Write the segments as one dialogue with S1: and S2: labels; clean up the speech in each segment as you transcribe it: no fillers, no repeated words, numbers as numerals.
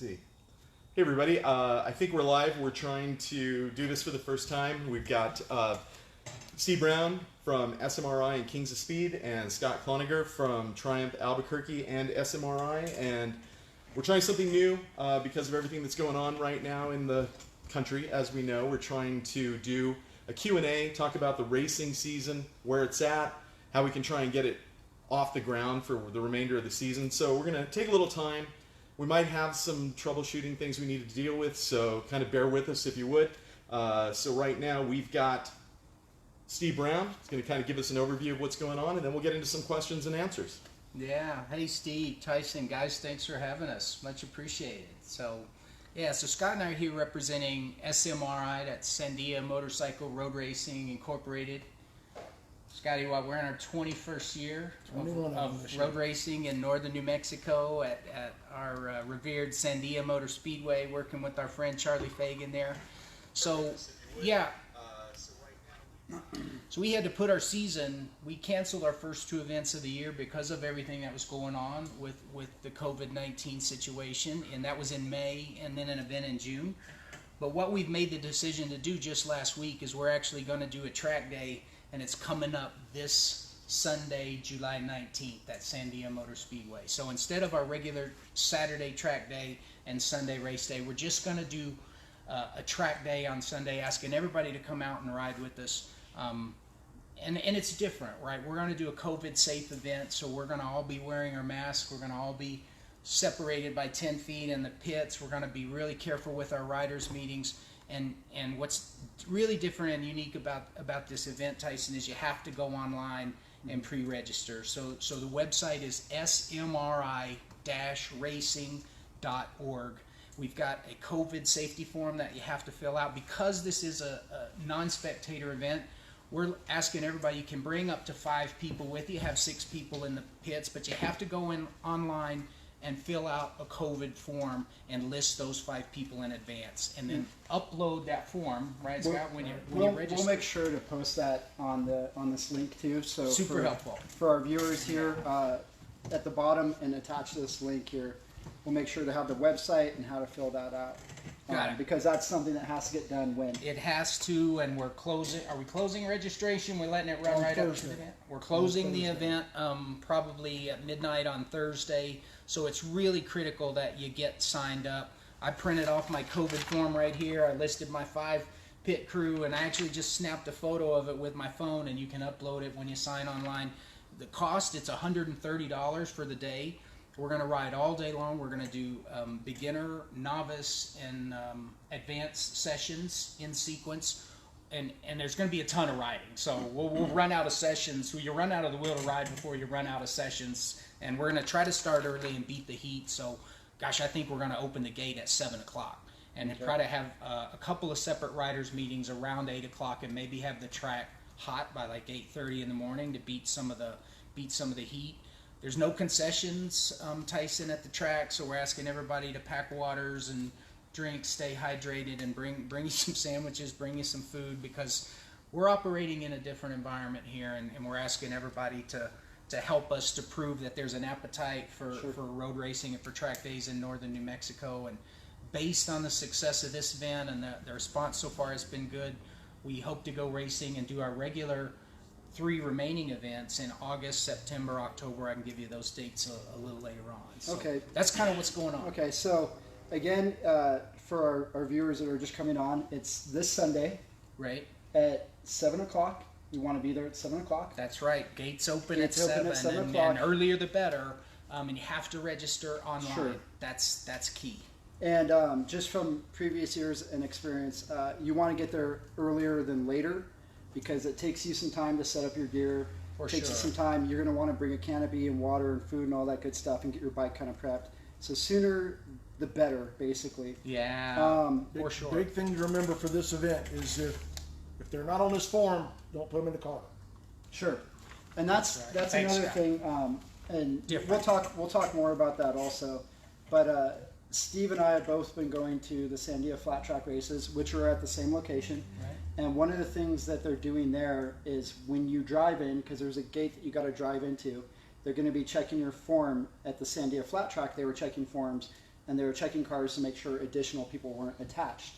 S1: see. Hey everybody, I think we're live. We're trying to do this for the first time. We've got Steve Brown from SMRI and Kings of Speed and Scott Cloniger from Triumph Albuquerque and SMRI, and we're trying something new because of everything that's going on right now in the country. As we know, we're trying to do a Q&A, talk about the racing season, where it's at, how we can try and get it off the ground for the remainder of the season. So we're going to take a little time. We might have some troubleshooting things we need to deal with, so kind of bear with us if you would. So right now we've got Steve Brown. He's going to kind of give us an overview of what's going on, and then we'll get into some questions and answers.
S2: Yeah. Hey, Steve, Thaison, guys, thanks for having us. Much appreciated. So Scott and I are here representing SMRI, that's Sandia Motorcycle Road Racing Incorporated. Scotty, we're in our 21st year of road racing in northern New Mexico at our revered Sandia Motor Speedway, working with our friend Charlie Fagan there. So, so we had to put our season, we canceled our first two events of the year because of everything that was going on with the COVID-19 situation, and that was in May and then an event in June. But what we've made the decision to do just last week is we're actually going to do a track day, and it's coming up this Sunday, July 19th at Sandia Motor Speedway. So instead of our regular Saturday track day and Sunday race day, we're just going to do a track day on Sunday, asking everybody to come out and ride with us. And it's different, right? We're going to do a COVID-safe event, so we're going to all be wearing our masks. We're going to all be separated by 10 feet in the pits. We're going to be really careful with our riders' meetings. And what's really different and unique about this event, Thaison, is you have to go online and pre-register. So the website is smri-racing.org. We've got a COVID safety form that you have to fill out. Because this is a non-spectator event, we're asking everybody, you can bring up to 5 people with you, have 6 people in the pits, but you have to go in online and fill out a COVID form and list those 5 people in advance, and then upload that form, right, Scott? When you register,
S3: we'll make sure to post that on this link too. So
S2: super helpful
S3: for our viewers here at the bottom and attached to this link here. We'll make sure to have the website and how to fill that out.
S2: Got it.
S3: Because that's something that has to get done when
S2: it has to, and we're closing. Are we closing registration? We're letting it run right up to the event. We're closing the event probably at midnight on Thursday. So it's really critical that you get signed up. I printed off my COVID form right here. I listed my 5 pit crew, and I actually just snapped a photo of it with my phone, and you can upload it when you sign online. The cost, it's $130 for the day. We're going to ride all day long. We're going to do beginner, novice, and advanced sessions in sequence. And there's going to be a ton of riding. So we'll run out of sessions. You run out of the wheel to ride before you run out of sessions. And we're going to try to start early and beat the heat. So, gosh, I think we're going to open the gate at 7 o'clock. And try to have a couple of separate riders meetings around 8 o'clock, and maybe have the track hot by like 8:30 in the morning to beat some of the heat. There's no concessions, Thaison, at the track, so we're asking everybody to pack waters and drinks, stay hydrated, and bring you some sandwiches, bring you some food, because we're operating in a different environment here, and we're asking everybody to help us to prove that there's an appetite for road racing and for track days in northern New Mexico. And based on the success of this event and the response so far has been good, we hope to go racing and do our regular 3 remaining events in August, September, October. I can give you those dates a little later on. So
S3: okay.
S2: That's kind of what's going on.
S3: Okay, so again, for our viewers that are just coming on, it's this Sunday.
S2: Right.
S3: At 7 o'clock. You want to be there at 7 o'clock?
S2: That's right. Gates open at 7 and earlier the better. And you have to register online.
S3: Sure.
S2: That's key.
S3: And just from previous years and experience, you want to get there earlier than later, because it takes you some time to set up your gear. Takes you some time. You're going to want to bring a canopy and water and food and all that good stuff and get your bike kind of prepped. So sooner the better, basically.
S2: Yeah, for sure.
S4: Big thing to remember for this event is if they're not on this form, don't put them in the car.
S3: Sure, and that's another thing. And we'll talk more about that also. But Steve and I have both been going to the Sandia flat track races, which are at the same location.
S2: Right.
S3: And one of the things that they're doing there is when you drive in, because there's a gate that you got to drive into, they're going to be checking your form at the Sandia flat track. They were checking forms and they were checking cars to make sure additional people weren't attached.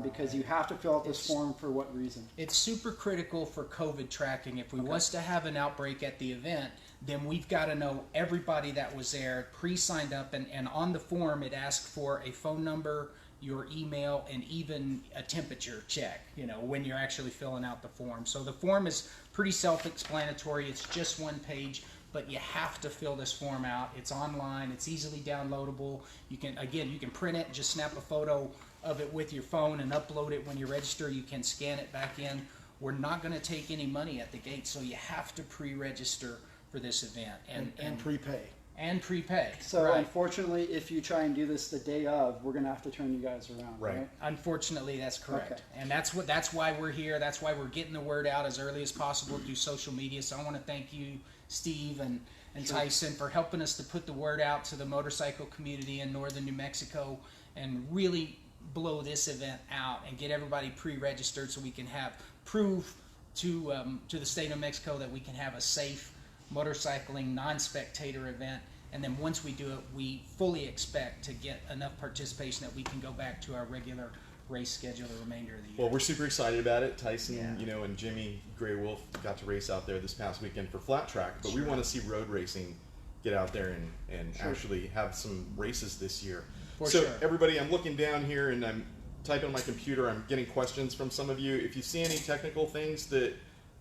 S3: Because you have to fill out this form for what reason?
S2: It's super critical for COVID tracking. If we was to have an outbreak at the event, then we've got to know everybody that was there, pre-signed up, and on the form it asks for a phone number, your email, and even a temperature check, when you're actually filling out the form. So the form is pretty self-explanatory. It's just one page, but you have to fill this form out. It's online. It's easily downloadable. You can print it, just snap a photo of it with your phone and upload it when you register. You can scan it back in. We're not going to take any money at the gate, so you have to pre-register for this event
S4: and prepay.
S2: And prepay.
S3: So
S2: right.
S3: Unfortunately, if you try and do this the day of, we're going to have to turn you guys around. Right.
S2: Unfortunately, that's correct.
S3: Okay.
S2: And that's why we're here. That's why we're getting the word out as early as possible through social media. So I want to thank you, Steve and Thaison, for helping us to put the word out to the motorcycle community in northern New Mexico and really blow this event out and get everybody pre-registered so we can have proof to the state of Mexico that we can have a safe motorcycling non-spectator event. And then once we do it, we fully expect to get enough participation that we can go back to our regular race schedule the remainder of the year.
S1: Well, we're super excited about it. Thaison, and Jimmy Gray Wolf got to race out there this past weekend for flat track, but we want to see road racing get out there and actually have some races this year. Everybody, I'm looking down here and I'm typing on my computer. I'm getting questions from some of you. If you see any technical things that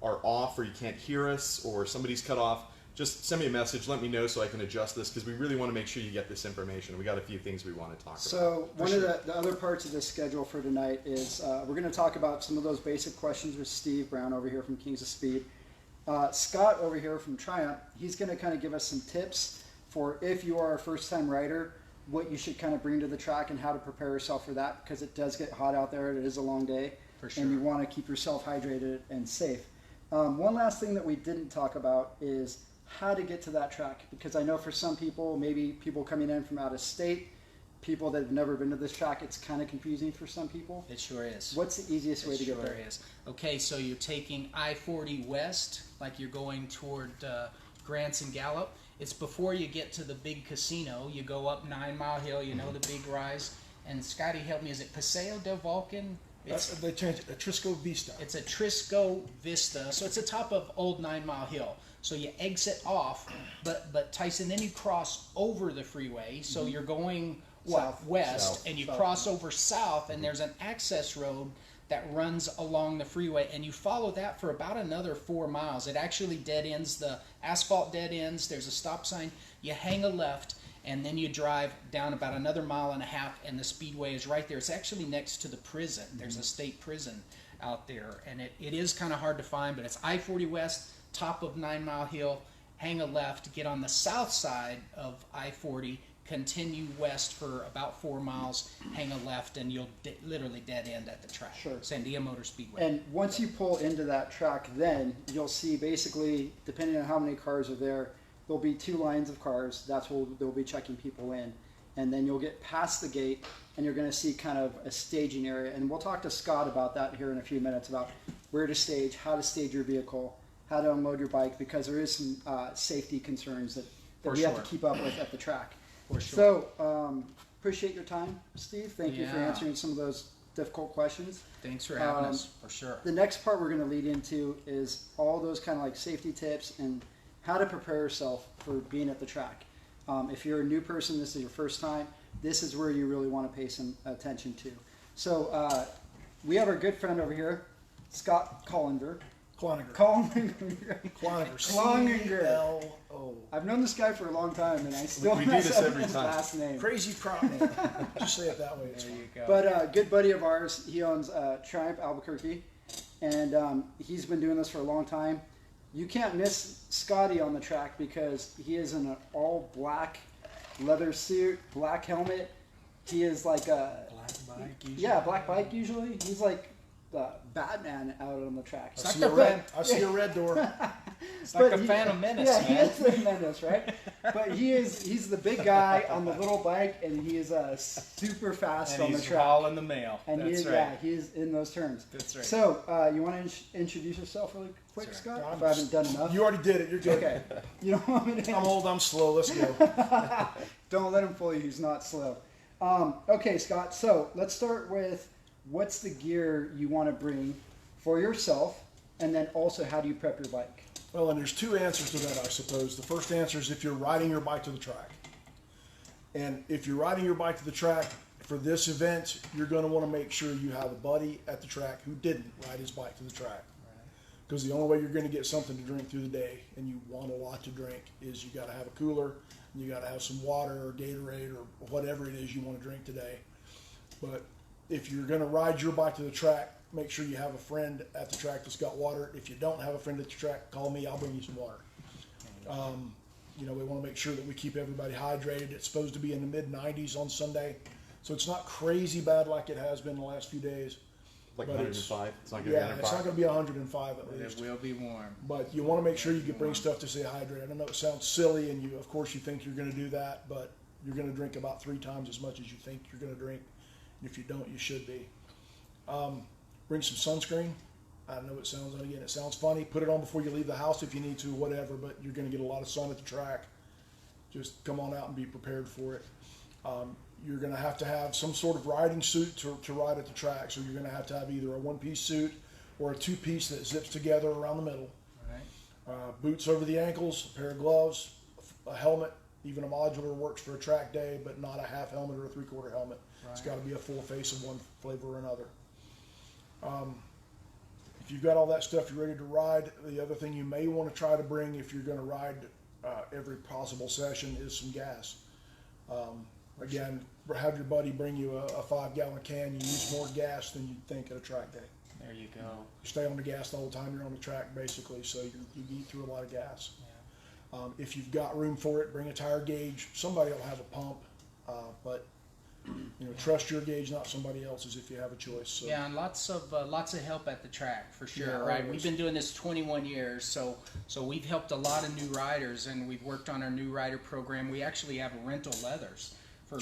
S1: are off or you can't hear us or somebody's cut off, just send me a message. Let me know so I can adjust this because we really want to make sure you get this information. We got a few things we want to talk about.
S3: So one of the other parts of this schedule for tonight is we're going to talk about some of those basic questions with Steve Brown over here from Kings of Speed. Scott over here from Triumph, he's going to kind of give us some tips for if you are a first-time rider, what you should kind of bring to the track and how to prepare yourself for that because it does get hot out there. It is a long day.
S2: For sure.
S3: And you want to keep yourself hydrated and safe. One last thing that we didn't talk about is how to get to that track because I know for some people, maybe people coming in from out of state, people that have never been to this track, it's kind of confusing for some people.
S2: It sure is.
S3: What's the easiest way to get there?
S2: It sure is. Okay, so you're taking I-40 west, like you're going toward Grants and Gallup. It's before you get to the big casino. You go up 9 Mile Hill, the big rise. And Scotty, help me, is it Paseo del Vulcan?
S4: They changed it, Trisco Vista.
S2: It's a Trisco Vista, so it's the top of Old 9 Mile Hill. So you exit off, but Thaison, then you cross over the freeway. So you're going west, and you cross over south, and there's an access road that runs along the freeway, and you follow that for about another 4 miles. It actually dead ends, the asphalt dead ends, there's a stop sign, you hang a left, and then you drive down about another 1.5 miles, and the speedway is right there. It's actually next to the prison. There's a state prison out there, and it is kind of hard to find, but it's I-40 West, top of 9 Mile Hill, hang a left, get on the south side of I-40, continue west for about 4 miles, hang a left, and you'll literally dead end at the track.
S3: Sure.
S2: Sandia Motor Speedway.
S3: And once you pull into that track, then you'll see basically, depending on how many cars are there, there'll be 2 lines of cars. That's where they'll be checking people in. And then you'll get past the gate, and you're going to see kind of a staging area. And we'll talk to Scott about that here in a few minutes, about where to stage, how to stage your vehicle, how to unload your bike, because there is some safety concerns that we have to keep up with at the track.
S2: For sure.
S3: So, appreciate your time, Steve. Thank you for answering some of those difficult questions.
S2: Thanks for having us, for sure.
S3: The next part we're going to lead into is all those kind of like safety tips and how to prepare yourself for being at the track. If you're a new person, this is your first time, this is where you really want to pay some attention to. So, we have our good friend over here, Scott Cloniger. Cloniger.
S4: C-L-O.
S3: I've known this guy for a long time, and I still
S1: we do this every
S3: his
S1: time.
S3: last name.
S4: Crazy prop name. Just say it that way.
S2: There you go.
S3: But good buddy of ours, he owns Triumph Albuquerque, and he's been doing this for a long time. You can't miss Scotty on the track because he is in an all black leather suit, black helmet. He is like a
S4: Black bike usually.
S3: yeah, black bike usually. He's like Batman out on the track.
S4: I see a red. I see a red door.
S2: It's like a Phantom Menace,
S3: yeah,
S2: man.
S3: he is the Menace, right? But he's the big guy on the little bike, and he is super fast on the track.
S2: Hauling the mail.
S3: And
S2: That's right.
S3: Yeah, he is in those turns.
S2: That's right.
S3: So, you want to introduce yourself really quick, Scott? If I haven't done enough.
S4: You already did it. You're good.
S3: Okay. You don't want me to.
S4: I'm old. I'm slow. Let's go.
S3: Don't let him fool you. He's not slow. Okay, Scott. So let's start with what's the gear you want to bring for yourself, and then also how do you prep your bike?
S4: Well, and there's two answers to that, I suppose. The first answer is if you're riding your bike to the track. And if you're riding your bike to the track for this event, you're going to want to make sure you have a buddy at the track who didn't ride his bike to the track. Because the only way you're going to get something to drink through the day, and you want a lot to drink, is you got to have a cooler, and you got to have some water or Gatorade or whatever it is you want to drink today. But if you're going to ride your bike to the track, make sure you have a friend at the track that's got water. If you don't have a friend at the track, call me. I'll bring you some water. You know, we want to make sure that we keep everybody hydrated. It's supposed to be in the mid-90s on Sunday, so it's not crazy bad like it has been the last few days.
S1: Like
S4: But
S1: 105. It's not going to be
S4: Yeah,
S1: 105.
S4: it's not going to be 105 at
S2: But
S4: least.
S2: it will be warm.
S4: But you want to make sure you can bring stuff to stay hydrated. I know it sounds silly, and of course you think you're going to do that, but you're going to drink about 3 times as much as you think you're going to drink. And if you don't, you should be. Bring some sunscreen. I know it sounds funny. Put it on before you leave the house if you need to, whatever, but you're going to get a lot of sun at the track. Just come on out and be prepared for it. You're going to have some sort of riding suit to ride at the track. So you're going to have either a one-piece suit or a two-piece that zips together around the middle.
S2: Right.
S4: Boots over the ankles, a pair of gloves, a helmet. Even a modular works for a track day, but not a half helmet or a three-quarter helmet.
S2: Right.
S4: It's got to be a full face of one flavor or another. If you've got all that stuff, you're ready to ride. The other thing you may want to try to bring if you're going to ride every possible session is some gas. Again, have your buddy bring you a 5-gallon can. You use more gas than you'd think at a track day.
S2: There you go.
S4: You stay on the gas the whole time you're on the track, basically, so you eat through a lot of gas.
S2: Yeah.
S4: If you've got room for it, bring a tire gauge. Somebody will have a pump, but trust your gauge, not somebody else's, if you have a choice. So.
S2: Yeah, and lots of help at the track for sure.
S4: Yeah,
S2: right,
S4: always.
S2: we've been doing this 21 years, so we've helped a lot of new riders, and we've worked on our new rider program. We actually have rental leathers for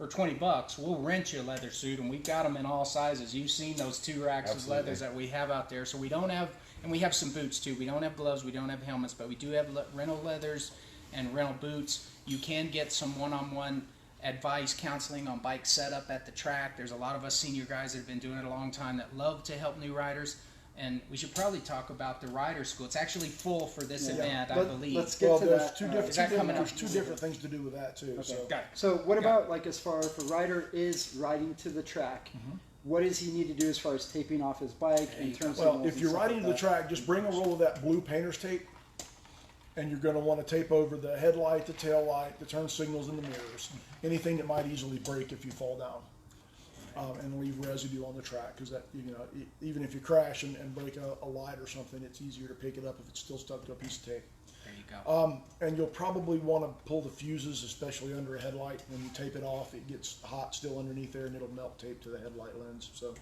S2: for $20. We'll rent you a leather suit, and we've got them in all sizes. You've seen those 2 racks
S1: Absolutely.
S2: of leathers that we have out there. So we don't have, and we have some boots too. We don't have gloves, we don't have helmets, but we do have rental leathers and rental boots. You can get some one-on-one advice, counseling on bike setup at the track. There's a lot of us senior guys that have been doing it a long time that love to help new riders. And we should probably talk about the rider school. It's actually full for this event, I believe.
S3: Let's get to
S4: there's
S3: that.
S4: There's two different things to do with that too.
S3: Okay.
S4: So.
S2: Got it.
S3: So what about, like, as far if a rider is riding to the track, what does he need to do as far as taping off his bike and turn signals?
S4: Well, if
S3: and
S4: you're
S3: stuff
S4: riding
S3: like
S4: to the
S3: that?
S4: track, just bring a roll of that blue painter's tape, and you're going to want to tape over the headlight, the tail light, the turn signals, and the mirrors. Anything that might easily break if you fall down, and leave residue on the track, because that even if you crash and break a light or something, it's easier to pick it up if it's still stuck to a piece of tape.
S2: There you go.
S4: And you'll probably want to pull the fuses, especially under a headlight. When you tape it off, it gets hot still underneath there, and it'll melt tape to the headlight lens. So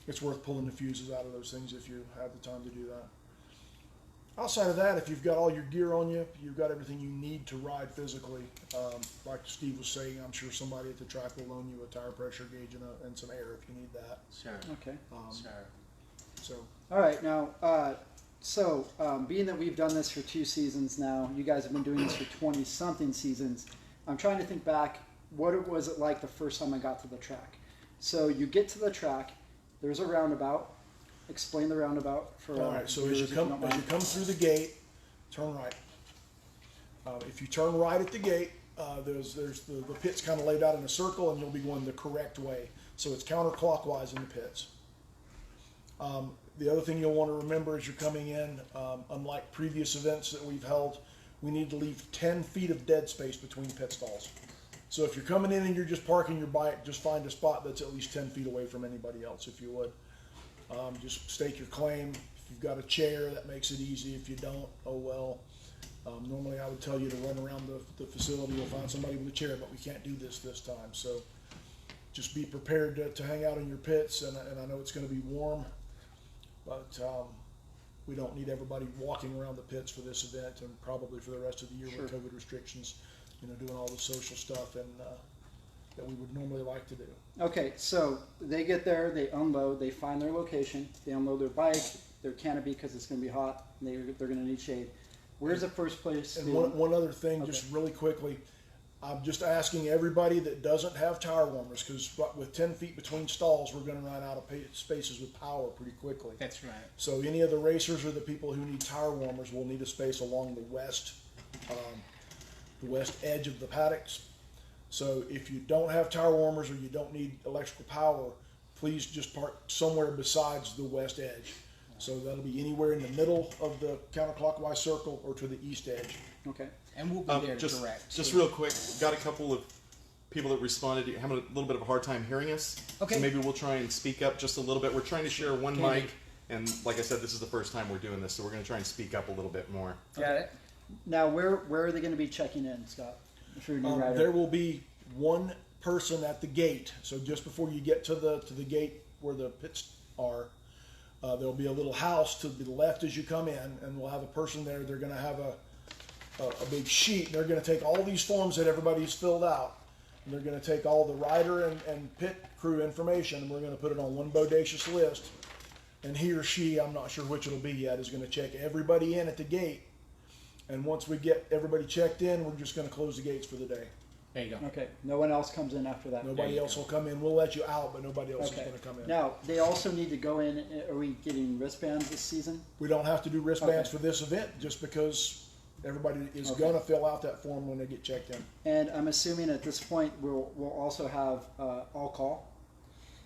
S4: it's worth pulling the fuses out of those things if you have the time to do that. Outside of that, if you've got all your gear on you, you've got everything you need to ride physically. Like Steve was saying, I'm sure somebody at the track will loan you a tire pressure gauge and some air if you need that.
S2: Sure.
S3: Okay.
S2: Sure.
S4: So
S3: All right. Now, being that we've done this for 2 seasons now, you guys have been doing this for 20-something seasons. I'm trying to think back. What was it like the first time I got to the track? So you get to the track. There's a roundabout. Explain the roundabout for.
S4: all right. So as
S3: viewers,
S4: you
S3: if
S4: come
S3: don't mind.
S4: through the gate, turn right. If you turn right at the gate, there's the pit's kind of laid out in a circle, and you'll be going the correct way. So it's counterclockwise in the pits. The other thing you'll want to remember as you're coming in, unlike previous events that we've held, we need to leave 10 feet of dead space between pit stalls. So if you're coming in and you're just parking your bike, just find a spot that's at least 10 feet away from anybody else, if you would. Just stake your claim. If you've got a chair, that makes it easy. If you don't, oh well. Normally I would tell you to run around the facility. You'll find somebody with a chair, but we can't do this time. So just be prepared to hang out in your pits, and I know it's going to be warm. but we don't need everybody walking around the pits for this event, and probably for the rest of the year with COVID restrictions, doing all the social stuff and that we would normally like to do.
S3: Okay, so they get there, they unload, they find their location, they unload their bike, their canopy because it's going to be hot, and they're going to need shade. Where's the first place?
S4: And one other thing, just really quickly, I'm just asking everybody that doesn't have tire warmers, because with 10 feet between stalls, we're going to run out of spaces with power pretty quickly.
S2: That's right.
S4: So any of the racers or the people who need tire warmers will need a space along the west edge of the paddocks. So if you don't have tire warmers or you don't need electrical power, please just park somewhere besides the west edge. So that'll be anywhere in the middle of the counterclockwise circle or to the east edge.
S3: Okay.
S2: And we'll be there to direct.
S1: Just real quick, got a couple of people that responded having a little bit of a hard time hearing us.
S2: Okay.
S1: So maybe we'll try and speak up just a little bit. We're trying to share one mic, and like I said, this is the first time we're doing this, so we're going to try and speak up a little bit more.
S2: Got it.
S3: Now, where are they going to be checking in, Scott? If you're a new rider?
S4: There will be one person at the gate. So just before you get to the gate where the pits are, there'll be a little house to the left as you come in, and we'll have a person there. They're going to have a big sheet. They're going to take all these forms that everybody's filled out, and they're going to take all the rider and pit crew information, and we're going to put it on one bodacious list. And he or she, I'm not sure which it'll be yet, is going to check everybody in at the gate. And once we get everybody checked in, we're just going to close the gates for the day.
S2: There you go.
S3: Okay. No one else comes in after that.
S4: Nobody else will come in. We'll let you out, but nobody else is going to come in.
S3: Now, they also need to go in. Are we getting wristbands this season?
S4: We don't have to do wristbands for this event just because everybody is going to fill out that form when they get checked in.
S3: And I'm assuming at this point we'll also have all call.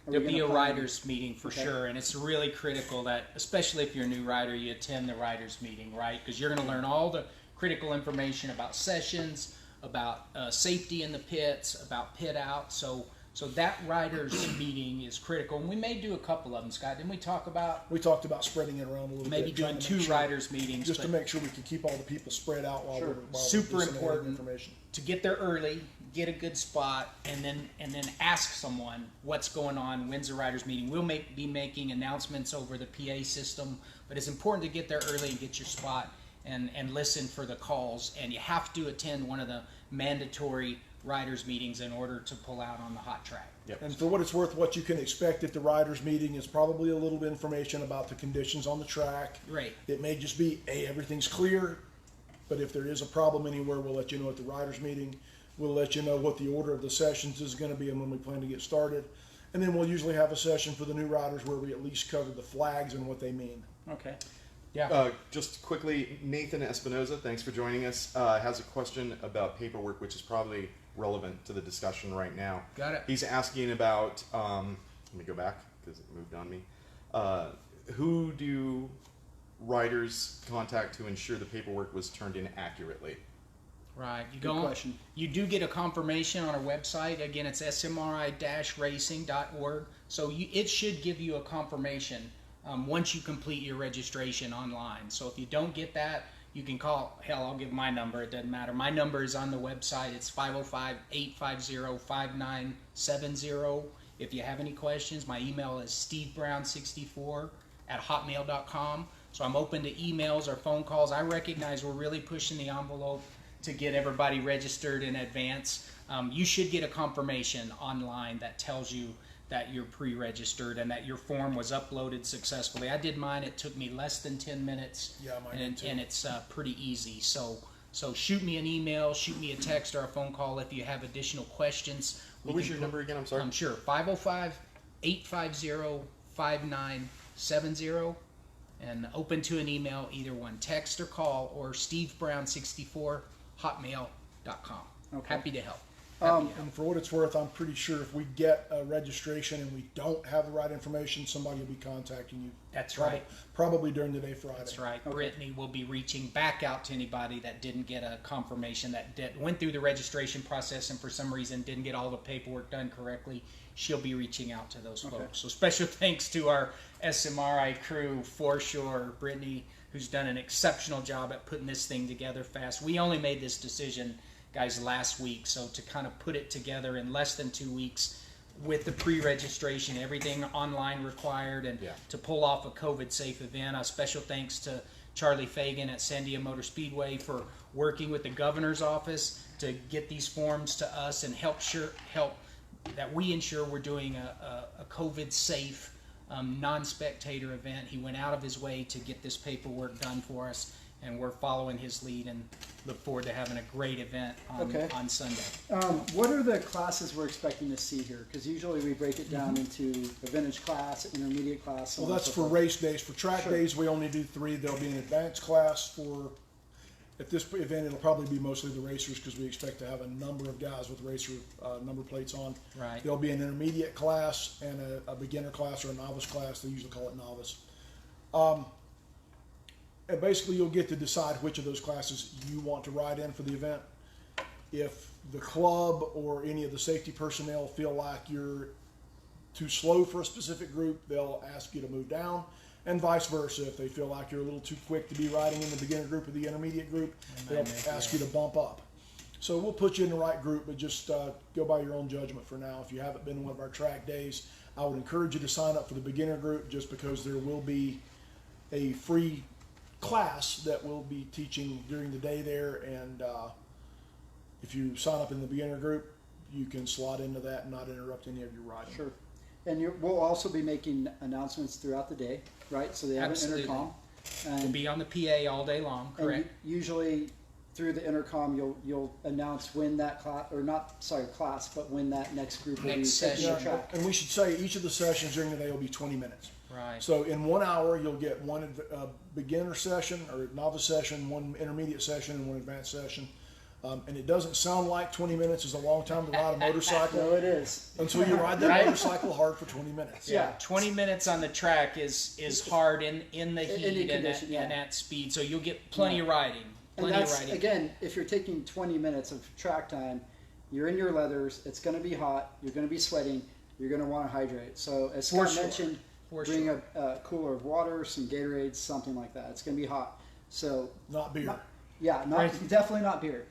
S2: There'll be a riders meeting for sure, and it's really critical that, especially if you're a new rider, you attend the riders meeting, right? Because you're going to learn all the critical information about sessions, about safety in the pits, about pit out. So that riders meeting is critical, and we may do a couple of them. Scott, didn't we talk about?
S4: We talked about spreading it around a little
S2: maybe
S4: bit.
S2: Maybe doing two riders meetings,
S4: just to make sure we can keep all the people spread out while we're
S2: super important to get there early, get a good spot, and then ask someone what's going on. When's the riders meeting? We'll be making announcements over the PA system, but it's important to get there early and get your spot and listen for the calls. And you have to attend one of the mandatory riders meetings in order to pull out on the hot track.
S1: Yep.
S4: And for what it's worth, what you can expect at the riders meeting is probably a little bit of information about the conditions on the track.
S2: Right.
S4: It may just be, hey, everything's clear, but if there is a problem anywhere, we'll let you know at the riders meeting. We'll let you know what the order of the sessions is going to be and when we plan to get started. And then we'll usually have a session for the new riders where we at least cover the flags and what they mean.
S3: Okay.
S2: Yeah.
S1: Just quickly, Nathan Espinoza, thanks for joining us, has a question about paperwork, which is probably relevant to the discussion right now.
S2: Got it.
S1: He's asking about, let me go back because it moved on me. Who do riders contact to ensure the paperwork was turned in accurately?
S2: Right. You do get a confirmation on our website. Again, it's SMRI-racing.org. So it should give you a confirmation once you complete your registration online. So if you don't get that, you can call. Hell, I'll give my number. It doesn't matter. My number is on the website. It's 505-850-5970. If you have any questions, my email is stevebrown64@hotmail.com. So I'm open to emails or phone calls. I recognize we're really pushing the envelope to get everybody registered in advance. You should get a confirmation online that tells you that you're pre-registered and that your form was uploaded successfully. I did mine. It took me less than 10 minutes.
S4: Yeah, mine did too.
S2: And it's pretty easy. So shoot me an email, shoot me a text or a phone call if you have additional questions.
S1: What was your number again? I'm sorry.
S2: Sure. 505-850-5970. And open to an email, either one, text or call, or stevebrown64@hotmail.com.
S3: Okay.
S2: Happy to help.
S4: And for what it's worth, I'm pretty sure if we get a registration and we don't have the right information, somebody will be contacting you.
S2: That's right.
S4: Probably during the day Friday.
S2: That's right. Okay. Brittany will be reaching back out to anybody that didn't get a confirmation, that went through the registration process and for some reason didn't get all the paperwork done correctly. She'll be reaching out to those folks. So special thanks to our SMRI crew, for sure, Brittany, who's done an exceptional job at putting this thing together fast. We only made this decision, guys, last week, so to kind of put it together in less than 2 weeks with the pre-registration, everything online required, and to pull off a COVID-safe event. A special thanks to Charlie Fagan at Sandia Motor Speedway for working with the governor's office to get these forms to us and help that we ensure we're doing a COVID-safe non-spectator event. He went out of his way to get this paperwork done for us, and we're following his lead and look forward to having a great event on Sunday.
S3: What are the classes we're expecting to see here? Because usually we break it down into a vintage class, an intermediate class.
S4: Well, that's for race days. For track days, we only do 3. There'll be an advanced class for, at this event, it'll probably be mostly the racers because we expect to have a number of guys with racer number plates on.
S2: Right.
S4: There'll be an intermediate class and a beginner class or a novice class. They usually call it novice. And basically, you'll get to decide which of those classes you want to ride in for the event. If the club or any of the safety personnel feel like you're too slow for a specific group, they'll ask you to move down, and vice versa. If they feel like you're a little too quick to be riding in the beginner group or the intermediate group, they'll ask you to bump up. So we'll put you in the right group, but just go by your own judgment for now. If you haven't been to one of our track days, I would encourage you to sign up for the beginner group just because there will be a free class that we'll be teaching during the day there, and if you sign up in the beginner group, you can slot into that and not interrupt any of your riding.
S3: Sure. And we'll also be making announcements throughout the day, right? So they have an intercom. And
S2: we'll be on the PA all day long, correct?
S3: And usually through the intercom, you'll announce when that class, but when that next group will be taking the track.
S4: And we should say each of the sessions during the day will be 20 minutes.
S2: Right.
S4: So in 1 hour, you'll get one beginner session or novice session, one intermediate session, and one advanced session. And it doesn't sound like 20 minutes is a long time to ride a motorcycle.
S3: No, it is.
S4: Until you ride that motorcycle hard for 20 minutes.
S2: Yeah, 20 minutes on the track is hard in the heat and at speed. So you'll get plenty of riding.
S3: Again, if you're taking 20 minutes of track time, you're in your leathers, it's going to be hot, you're going to be sweating, you're going to want to hydrate. So as Scott mentioned, bring a cooler of water, some Gatorades, something like that. It's going to be hot. So
S4: not beer.
S3: Definitely not beer.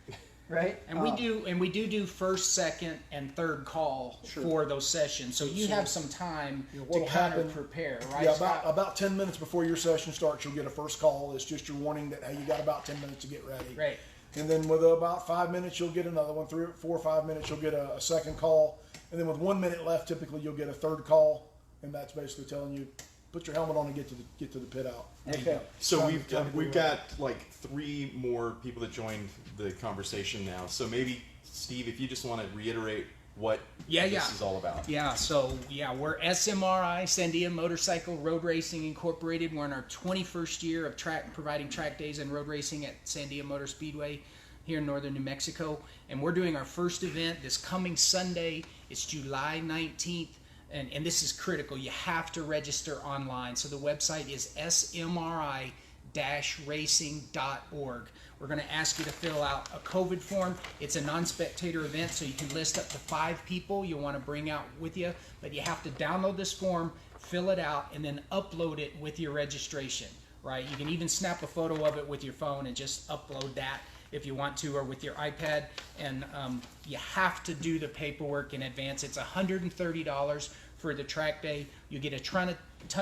S3: Right?
S2: And we do first, second, and third call for those sessions. So you have some time to kind of prepare, right?
S4: Yeah, about 10 minutes before your session starts, you'll get a first call. It's just your warning that, hey, you got about 10 minutes to get ready.
S2: Right.
S4: And then with about 5 minutes, you'll get another one. 4 or 5 minutes, you'll get a second call. And then with 1 minute left, typically you'll get a third call. And that's basically telling you, put your helmet on and get to the pit out.
S3: Okay.
S1: So we've got like 3 more people that joined the conversation now. So maybe Steve, if you just want to reiterate what this is all about.
S2: Yeah. So we're SMRI, Sandia Motorcycle Road Racing Incorporated. We're in our 21st year of providing track days and road racing at Sandia Motor Speedway here in northern New Mexico, and we're doing our first event this coming Sunday. It's July 19th. And this is critical. You have to register online. So the website is smri-racing.org. We're going to ask you to fill out a COVID form. It's a non-spectator event, so you can list up to 5 people you want to bring out with you. But you have to download this form, fill it out, and then upload it with your registration. Right? You can even snap a photo of it with your phone and just upload that if you want to, or with your iPad, and you have to do the paperwork in advance. It's $130 for the track day. You get a ton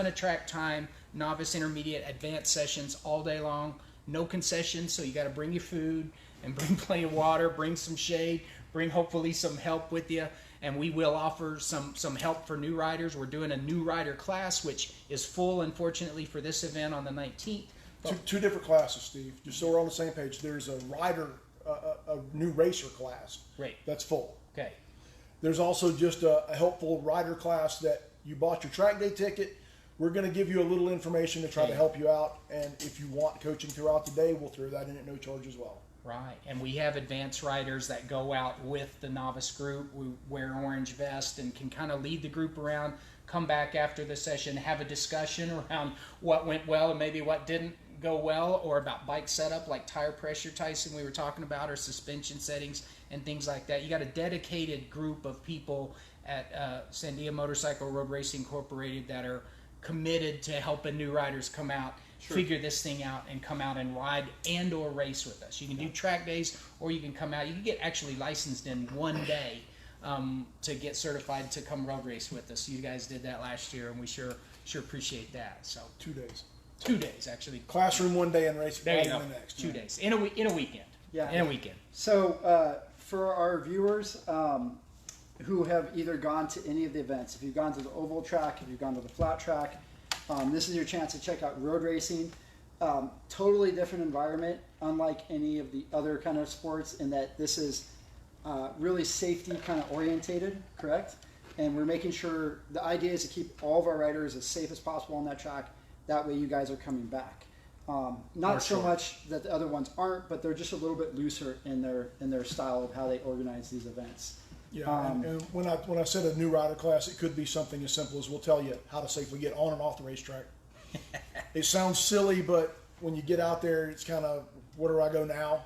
S2: of track time, novice, intermediate, advanced sessions all day long. No concessions, so you got to bring your food and bring plenty of water, bring some shade, bring hopefully some help with you, and we will offer some help for new riders. We're doing a new rider class, which is full, unfortunately, for this event on the 19th.
S4: Two different classes, Steve, just so we're on the same page. There's a rider, a new racer class.
S2: Right.
S4: That's full.
S2: Okay.
S4: There's also just a helpful rider class that you bought your track day ticket. We're going to give you a little information to try to help you out. And if you want coaching throughout the day, we'll throw that in at no charge as well.
S2: Right. And we have advanced riders that go out with the novice group. We wear orange vest and can kind of lead the group around, come back after the session, have a discussion around what went well and maybe what didn't go well, or about bike setup like tire pressure, Thaison, we were talking about, or suspension settings and things like that. You got a dedicated group of people at Sandia Motorcycle Road Racing Incorporated that are committed to helping new riders come out, figure this thing out, and come out and ride and or race with us. You can do track days, or you can come out. You can get actually licensed in one day to get certified to come road race with us. You guys did that last year, and we sure appreciate that. So
S4: 2 days.
S2: 2 days actually.
S4: Classroom one day and race
S2: There you go.
S4: the next.
S2: 2 days in a weekend.
S3: Yeah.
S2: In a weekend.
S3: So for our viewers who have either gone to any of the events, if you've gone to the oval track, if you've gone to the flat track, this is your chance to check out road racing. Totally different environment, unlike any of the other kind of sports, in that this is really safety kind of orientated, correct? And we're making sure, the idea is to keep all of our riders as safe as possible on that track. That way you guys are coming back. Not so much that the other ones aren't, but they're just a little bit looser in their style of how they organize these events.
S4: Yeah, and when I said a new rider class, it could be something as simple as we'll tell you how to safely get on and off the racetrack. It sounds silly, but when you get out there, it's kind of, where do I go now?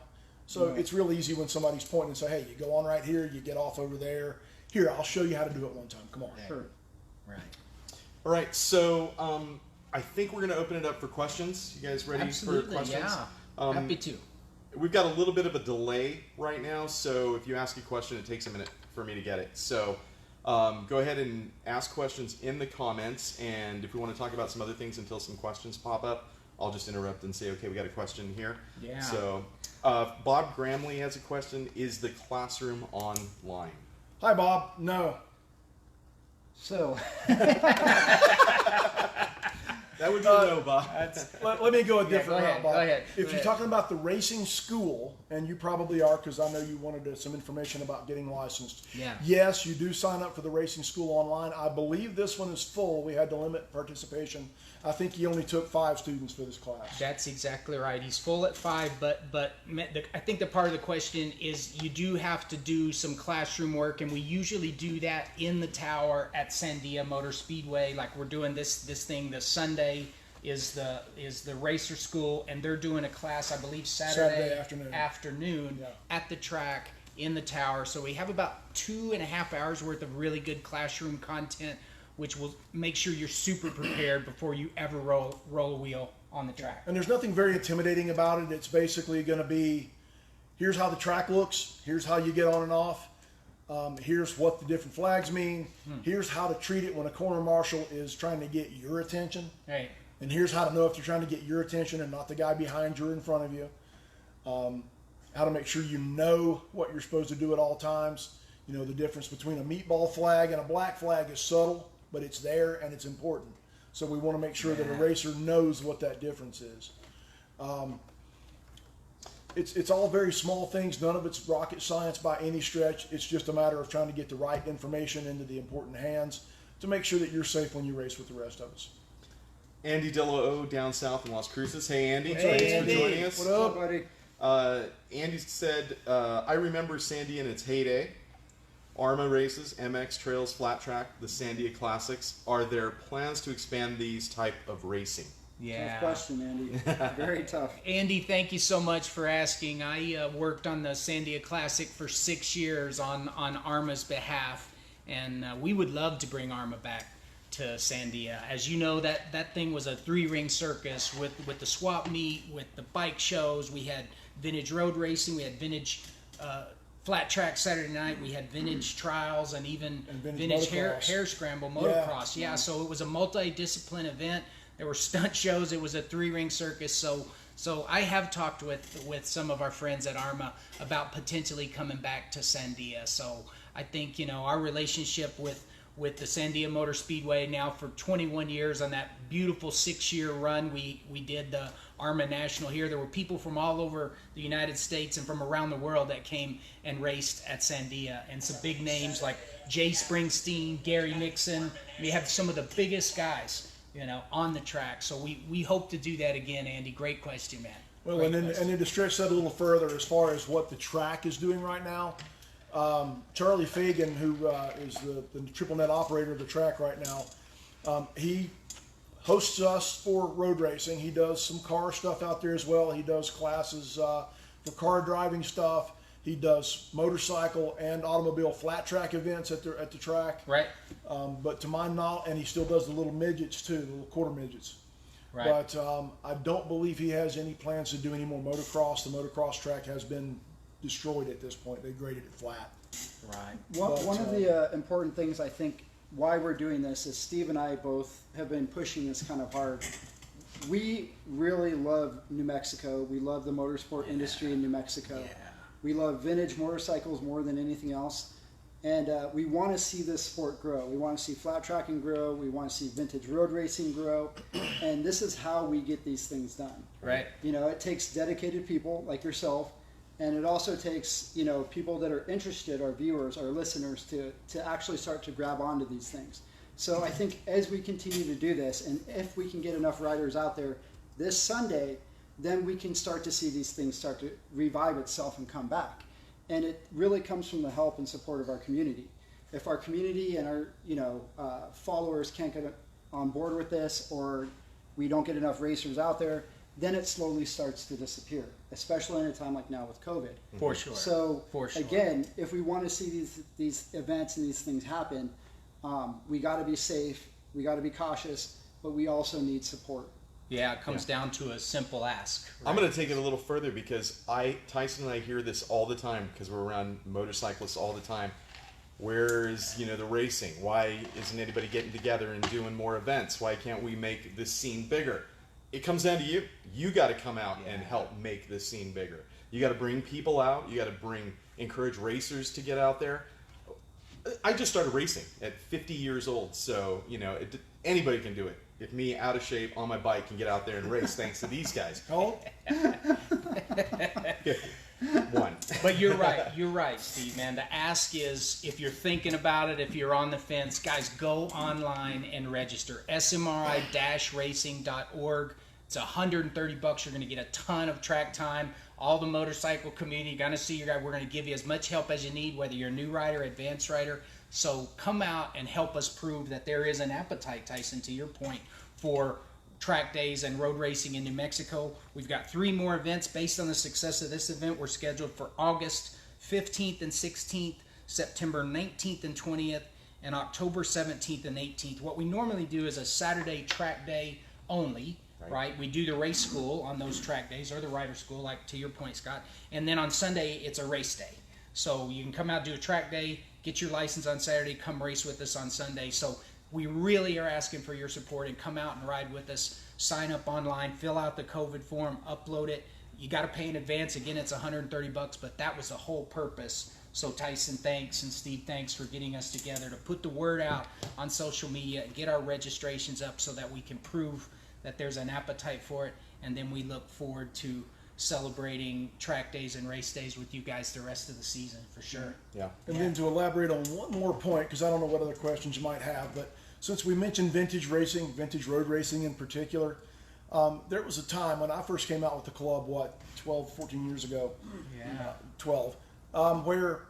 S4: So it's real easy when somebody's pointing and say, hey, you go on right here, you get off over there. Here, I'll show you how to do it one time. Come on.
S3: Sure.
S2: Right.
S1: All right, so I think we're going to open it up for questions. You guys ready for questions?
S2: Yeah. Happy to.
S1: We've got a little bit of a delay right now, so if you ask a question, it takes a minute for me to get it. So go ahead and ask questions in the comments, and if we want to talk about some other things until some questions pop up, I'll just interrupt and say, okay, we got a question here.
S2: Yeah.
S1: So Bob Gramley has a question. Is the classroom online?
S4: Hi, Bob. No.
S3: So
S1: That would be no, Bob.
S4: Let me go a different route, Bob.
S2: Go ahead.
S4: If you're talking about the racing school, and you probably are, because I know you wanted some information about getting licensed.
S2: Yeah.
S4: Yes, you do sign up for the racing school online. I believe this one is full. We had to limit participation. I think he only took 5 students for this class.
S2: That's exactly right. He's full at 5, but I think the part of the question is you do have to do some classroom work, and we usually do that in the tower at Sandia Motor Speedway. Like we're doing this thing this Sunday is the racer school, and they're doing a class, I believe Saturday afternoon
S4: Yeah.
S2: at the track in the tower. So we have about 2.5 hours worth of really good classroom content, which will make sure you're super prepared before you ever roll a wheel on the track.
S4: And there's nothing very intimidating about it. It's basically going to be, here's how the track looks, here's how you get on and off, here's what the different flags mean, here's how to treat it when a corner marshal is trying to get your attention,
S2: Right.
S4: and here's how to know if you're trying to get your attention and not the guy behind you or in front of you, how to make sure you know what you're supposed to do at all times. You know, the difference between a meatball flag and a black flag is subtle, but it's there and it's important. So we want to make sure that a racer knows what that difference is. It's all very small things. None of it's rocket science by any stretch. It's just a matter of trying to get the right information into the important hands to make sure that you're safe when you race with the rest of us.
S1: Andy Dello down south in Las Cruces. Hey, Andy.
S2: Hey,
S1: Thanks
S2: Andy.
S1: for joining us.
S4: What up?
S3: buddy.
S1: Andy said, I remember Sandia in its heyday. ARMA races, MX Trails, Flat Track, the Sandia Classics. Are there plans to expand these type of racing?
S2: Yeah.
S3: Tough question, Andy. Very tough.
S2: Andy, thank you so much for asking. I worked on the Sandia Classic for 6 years on ARMA's behalf, and we would love to bring ARMA back to Sandia. As you know, that thing was a 3-ring circus with the swap meet, with the bike shows. We had vintage road racing, we had vintage flat track Saturday night, we had vintage trials, and even vintage hair scramble motocross. Yeah, so it was a multi-discipline event. There were stunt shows. It was a 3-ring circus. So I have talked with some of our friends at ARMA about potentially coming back to Sandia. So I think, you know, our relationship with the Sandia Motor Speedway now for 21 years on that beautiful 6-year run we did the ARMA National here. There were people from all over the United States and from around the world that came and raced at Sandia, and some big names like Jay Springsteen, Gary Nixon. We have some of the biggest guys, you know, on the track. So we hope to do that again, Andy. Great question, man.
S4: Well,
S2: Great
S4: and then to stretch that a little further, as far as what the track is doing right now, Charlie Fagan, who is the triple net operator of the track right now, he hosts us for road racing. He does some car stuff out there as well. He does classes for car driving stuff. He does motorcycle and automobile flat track events at the track.
S2: Right.
S4: But to my knowledge, and he still does the little midgets too, the little quarter midgets.
S2: Right.
S4: But I don't believe he has any plans to do any more motocross. The motocross track has been destroyed at this point. They graded it flat.
S2: Right.
S3: One of the important things I think why we're doing this is Steve and I both have been pushing this kind of hard. We really love New Mexico. We love the motorsport industry in New Mexico.
S2: Yeah.
S3: We love vintage motorcycles more than anything else. And we want to see this sport grow. We want to see flat tracking grow. We want to see vintage road racing grow. And this is how we get these things done.
S2: Right.
S3: You know, it takes dedicated people like yourself. And it also takes, you know, people that are interested, our viewers, our listeners, to actually start to grab onto these things. So I think as we continue to do this, and if we can get enough riders out there this Sunday, then we can start to see these things start to revive itself and come back. And it really comes from the help and support of our community. If our community and our, you know, followers can't get on board with this, or we don't get enough racers out there, then it slowly starts to disappear, especially in a time like now with COVID.
S2: For sure.
S3: So
S2: For sure.
S3: again, if we want to see these events and these things happen, we got to be safe, we got to be cautious, but we also need support.
S2: Yeah, it comes down to a simple ask. Right?
S1: I'm going to take it a little further because Thaison and I hear this all the time because we're around motorcyclists all the time. Where's, you know, the racing? Why isn't anybody getting together and doing more events? Why can't we make this scene bigger? It comes down to you. You got to come out and help make this scene bigger. You got to bring people out. You got to encourage racers to get out there. I just started racing at 50 years old, so, you know, anybody can do it. If me, out of shape, on my bike, can get out there and race thanks to these guys.
S4: Oh,
S1: One.
S2: But you're right, Steve, man. The ask is, if you're thinking about it, if you're on the fence, guys, go online and register. SMRI-racing.org. It's $130. You're going to get a ton of track time. All the motorcycle community, going to see your guy. We're going to give you as much help as you need, whether you're a new rider, advanced rider. So come out and help us prove that there is an appetite, Thaison, to your point, for track days and road racing in New Mexico. We've got 3 more events based on the success of this event. We're scheduled for August 15th and 16th, September 19th and 20th, and October 17th and 18th. What we normally do is a Saturday track day only, right? We do the race school on those track days, or the rider school, like to your point, Scott. And then on Sunday, it's a race day. So you can come out, do a track day, get your license on Saturday, come race with us on Sunday. So we really are asking for your support, and come out and ride with us. Sign up online, fill out the COVID form, upload it. You got to pay in advance. Again, it's $130, but that was the whole purpose. So Thaison, thanks, and Steve, thanks for getting us together to put the word out on social media and get our registrations up so that we can prove that there's an appetite for it. And then we look forward to celebrating track days and race days with you guys the rest of the season, for sure.
S1: Yeah.
S4: and then to elaborate on one more point, because I don't know what other questions you might have, but since we mentioned vintage racing, vintage road racing in particular, there was a time when I first came out with the club, 12, 14 years ago, 12, where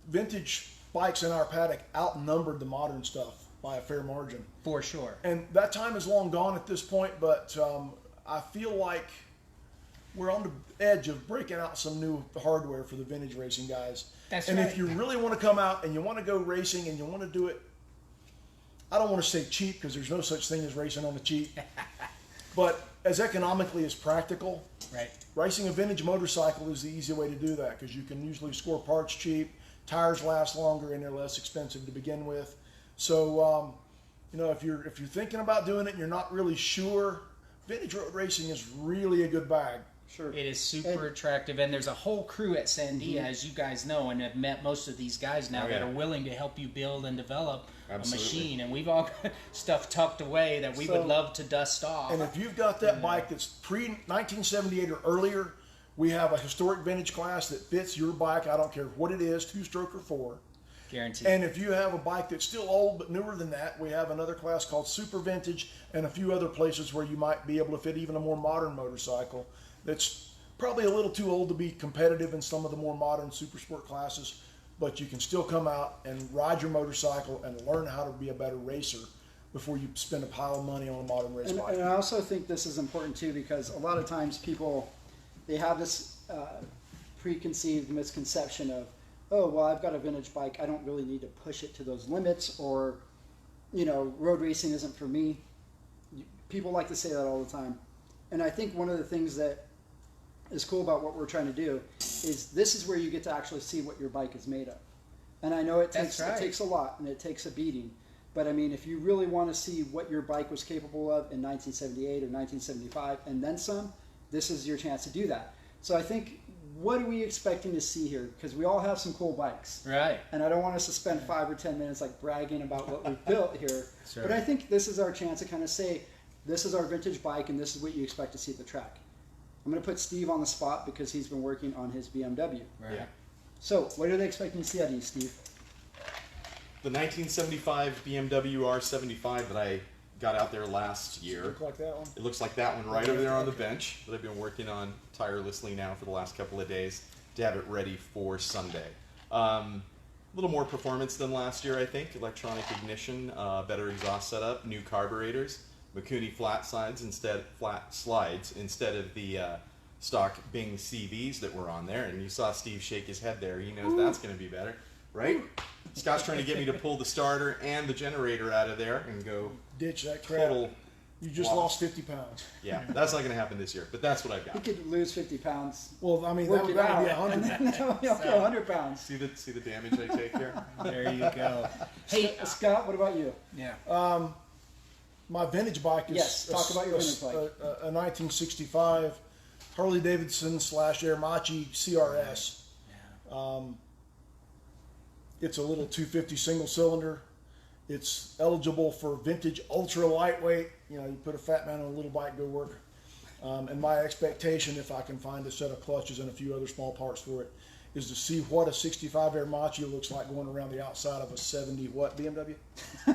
S4: vintage bikes in our paddock outnumbered the modern stuff by a fair margin.
S2: For sure.
S4: And that time is long gone at this point, but I feel like we're on the edge of breaking out some new hardware for the vintage racing guys.
S2: That's
S4: and
S2: right.
S4: if you really want to come out and you want to go racing and you want to do it, I don't want to say cheap, because there's no such thing as racing on the cheap, but as economically as practical,
S2: Right.
S4: racing a vintage motorcycle is the easy way to do that, because you can usually score parts cheap, tires last longer, and they're less expensive to begin with. So, you know, if you're thinking about doing it and you're not really sure, vintage road racing is really a good bag.
S3: Sure.
S2: It is super attractive, and there's a whole crew at Sandia, as you guys know, and have met most of these guys now that are willing to help you build and develop a machine. And we've all got stuff tucked away that we would love to dust off.
S4: And if you've got that bike that's pre-1978 or earlier, we have a historic vintage class that fits your bike. I don't care what it is, 2-stroke or 4.
S2: Guaranteed.
S4: And if you have a bike that's still old but newer than that, we have another class called Super Vintage, and a few other places where you might be able to fit even a more modern motorcycle that's probably a little too old to be competitive in some of the more modern super sport classes, but you can still come out and ride your motorcycle and learn how to be a better racer before you spend a pile of money on a modern race bike.
S3: And I also think this is important too, because a lot of times people, they have this preconceived misconception of, oh, well, I've got a vintage bike, I don't really need to push it to those limits, or, you know, road racing isn't for me. People like to say that all the time. And I think one of the things that is cool about what we're trying to do is this is where you get to actually see what your bike is made of. And I know it
S2: That's
S3: takes
S2: right.
S3: it takes a lot and it takes a beating. But I mean, if you really want to see what your bike was capable of in 1978 or 1975 and then some, this is your chance to do that. So I think, what are we expecting to see here? Because we all have some cool bikes.
S2: Right.
S3: And I don't want us to spend 5 or 10 minutes like bragging about what we've built here.
S2: Sure.
S3: But I think this is our chance to kind of say, this is our vintage bike and this is what you expect to see at the track. I'm going to put Steve on the spot because he's been working on his BMW.
S2: Right.
S1: Yeah.
S3: So, what are they expecting to see out of you, Steve?
S1: The 1975 BMW R75 that I got out there last year.
S4: Look like that one.
S1: It looks like that one right over there on the bench that I've been working on tirelessly now for the last couple of days to have it ready for Sunday. A little more performance than last year, I think. Electronic ignition, better exhaust setup, new carburetors, Mikuni flat slides instead of the stock Bing CVs that were on there. And you saw Steve shake his head there. He knows that's going to be better, right? Scott's trying to get me to pull the starter and the generator out of there and go
S4: Ditch that crap.
S1: total.
S4: You just
S1: Wow.
S4: lost 50 pounds.
S1: Yeah, that's not going to happen this year, but that's what I've
S3: He
S1: got.
S3: could lose 50 pounds.
S4: Well, I mean, that
S3: Work
S4: would
S3: it
S4: be
S3: out.
S4: 100
S3: And then he'll get 100 pounds.
S1: See the damage I take here?
S2: There you go. Hey,
S3: Scott, what about you?
S2: yeah.
S4: My vintage bike is
S3: Yes, talk about your vintage bike.
S4: a 1965 Harley Davidson / Ermachi CRS. It's a little 250 single cylinder. It's eligible for vintage ultra lightweight. You know, you put a fat man on a little bike, go work. And my expectation, if I can find a set of clutches and a few other small parts for it, is to see what a 65 Ermachi looks like going around the outside of a 70 what BMW?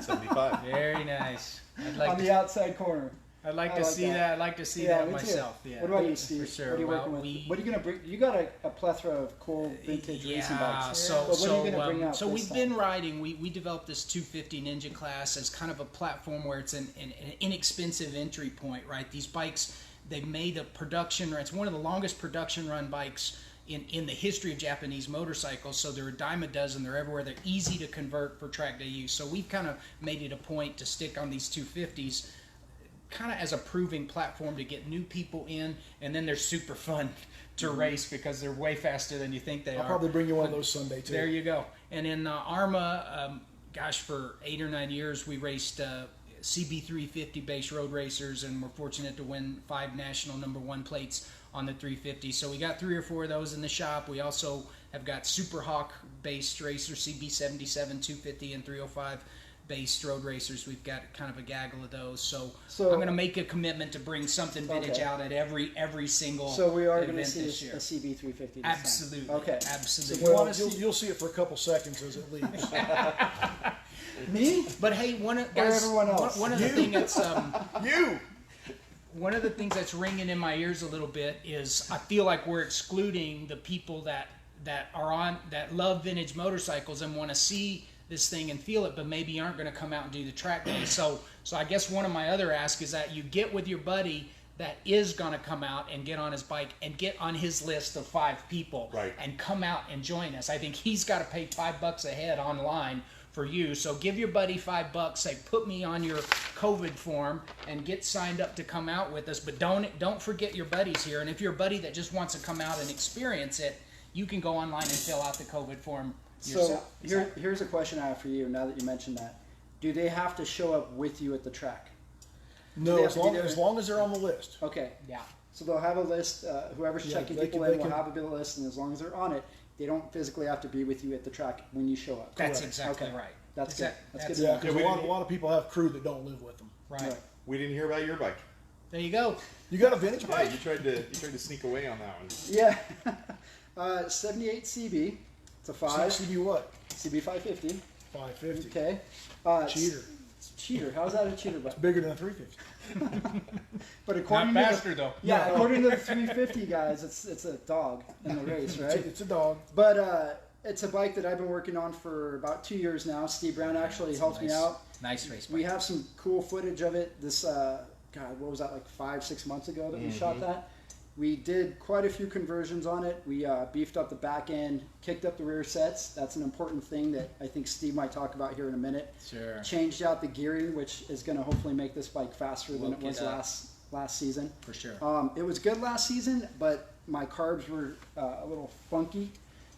S1: 75.
S2: Very nice.
S3: On the outside corner.
S2: I'd like
S3: I
S2: to
S3: like
S2: see
S3: that.
S2: that. I'd like to see
S3: Yeah,
S2: that
S3: me too.
S2: myself. Yeah.
S3: What about you, Steve?
S2: For sure.
S3: What are you
S2: Well,
S3: working with?
S2: we-
S3: What are you going to bring? You got a plethora of cool vintage racing bikes.
S2: So,
S3: But what are you going to bring out
S2: so
S3: this
S2: we've
S3: time?
S2: been riding. We developed this 250 Ninja class as kind of a platform where it's an inexpensive entry point, right? These bikes, they've made a production. It's one of the longest production run bikes in the history of Japanese motorcycles. So they're a dime a dozen. They're everywhere. They're easy to convert for track day use. So we've kind of made it a point to stick on these 250s. Kind of as a proving platform to get new people in, and then they're super fun to race because they're way faster than you think they
S4: I'll
S2: are.
S4: probably bring you one of those Sunday too.
S2: There you go. And in Arma, gosh, for 8 or 9 years we raced CB350 base road racers, and we're fortunate to win 5 national #1 plates on the 350. So we got 3 or 4 of those in the shop. We also have got Super Hawk based racers, CB77, 250, and 305. Based road racers. We've got kind of a gaggle of those, so I'm going to make a commitment to bring something vintage out at every single.
S3: So we are going to
S2: event
S3: see
S2: this year.
S3: a CB350. this time.
S2: Absolutely.
S3: Okay.
S2: Absolutely.
S4: Well, you'll see it for a couple seconds as it leaves.
S3: Me?
S2: But hey, one of
S3: everyone else?
S2: one of the things that's
S4: You!
S2: one of the things that's ringing in my ears a little bit is I feel like we're excluding the people that love vintage motorcycles and want to see this thing and feel it, but maybe aren't going to come out and do the track day. So I guess one of my other asks is that you get with your buddy that is going to come out and get on his bike and get on his list of 5 people,
S1: Right.
S2: and come out and join us. I think he's got to pay $5 a head online for you. So give your buddy $5, say put me on your COVID form and get signed up to come out with us. But don't forget your buddies here. And if you're a buddy that just wants to come out and experience it, you can go online and fill out the COVID form
S3: So
S2: yourself.
S3: here's a question I have for you. Now that you mentioned that, do they have to show up with you at the track?
S4: No,
S3: they
S4: as
S3: have to be there?
S4: long as they're on the list.
S3: Okay.
S2: Yeah.
S3: So they'll have a list. Whoever's
S4: Yeah,
S3: checking
S4: they
S3: people
S4: can-
S3: in
S4: they
S3: will
S4: can-
S3: have a list, and as long as they're on it, they don't physically have to be with you at the track when you show up.
S2: That's
S4: Correct.
S2: exactly
S3: Okay.
S2: right.
S3: That's good. That's good.
S4: Yeah,
S3: to
S4: because
S1: we
S4: a
S1: didn't-
S4: lot of people have crew that don't live with them.
S2: Right.
S3: Right.
S1: We didn't hear about your bike.
S2: There you go.
S4: You got a vintage
S1: Yeah,
S4: bike?
S1: you tried to sneak away on that one.
S3: Yeah. 78 CB. It's a 5.
S4: CB what?
S3: CB 550.
S4: 550.
S3: Okay.
S4: Cheater.
S3: Cheater. How's that a cheater bike?
S4: Bigger than a 350.
S3: But according
S2: Not
S3: to
S2: faster though.
S3: yeah, according to the 350 guys, it's a dog in the race, right?
S4: It's a dog.
S3: But it's a bike that I've been working on for about 2 years now. Steve Brown actually helped me out.
S2: Nice race bike.
S3: We have some cool footage of it. This God, what was that, like 5-6 months ago that we shot that? We did quite a few conversions on it. We beefed up the back end, kicked up the rear sets. That's an important thing that I think Steve might talk about here in a minute.
S2: Sure.
S3: Changed out the gearing, which is going to hopefully make this bike faster than it
S2: Woke it
S3: was
S2: up.
S3: last season.
S2: For sure.
S3: It was good last season, but my carbs were a little funky.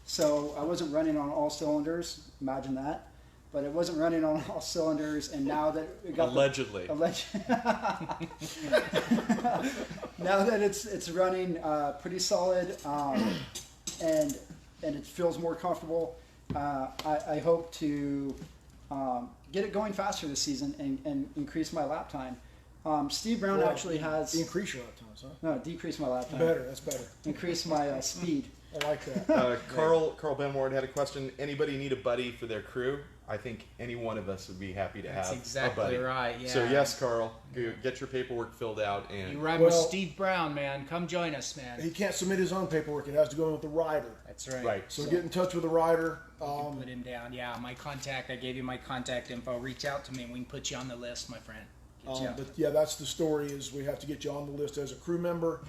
S3: So I wasn't running on all cylinders. Imagine that. But it wasn't running on all cylinders, and now that it got
S1: Allegedly.
S3: now that it's running pretty solid, and it feels more comfortable, I hope to get it going faster this season and increase my lap time. Steve Brown actually has
S4: Increase your lap times, huh?
S3: no decrease my lap time.
S4: Better, that's better.
S3: Increase my speed.
S4: I like that.
S1: Carl Benward had a question. Anybody need a buddy for their crew? I think any one of us would be happy to
S2: That's
S1: have
S2: exactly
S1: a buddy.
S2: right, yeah.
S1: So yes, Carl, get your paperwork filled out
S2: You
S1: and
S2: ride with Steve Brown, man. Come join us, man.
S4: He can't submit his own paperwork. It has to go in with the rider.
S2: That's right.
S1: right.
S4: So get in touch with the rider.
S2: Put him down. Yeah, my contact. I gave you my contact info. Reach out to me, and we can put you on the list, my friend. Get you out.
S4: But yeah, that's the story. Is we have to get you on the list as a crew member,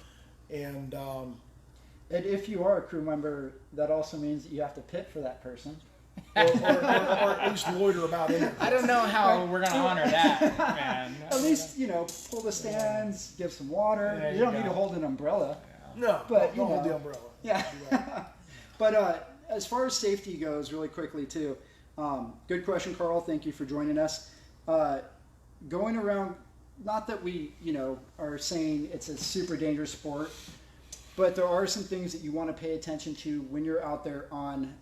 S4: and
S3: And if you are a crew member, that also means that you have to pit for that person.
S4: or at least loiter about it.
S2: I don't know how we're gonna honor that, man.
S3: At least, pull the stands, give some water.
S2: There
S3: You
S2: you
S3: don't
S2: go.
S3: need to hold an umbrella.
S4: No,
S3: But,
S4: don't hold
S3: you
S4: the
S3: know.
S4: umbrella.
S3: Yeah. But as far as safety goes, really quickly too, good question, Carl. Thank you for joining us. Going around, not that we, are saying it's a super dangerous sport, but there are some things that you want to pay attention to when you're out there on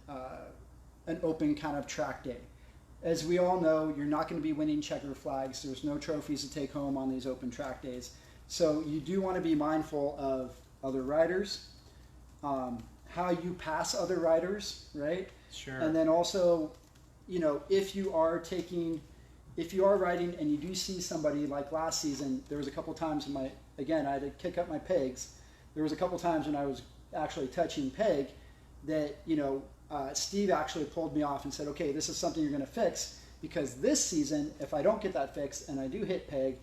S3: an open kind of track day. As we all know, you're not going to be winning checker flags. There's no trophies to take home on these open track days. So you do want to be mindful of other riders, how you pass other riders, right?
S2: Sure.
S3: And then also, if you are riding and you do see somebody like last season, there was a couple times I had to kick up my pegs. There was a couple times when I was actually touching peg that, Steve actually pulled me off and said, okay, this is something you're going to fix, because this season, if I don't get that fixed and I do hit peg,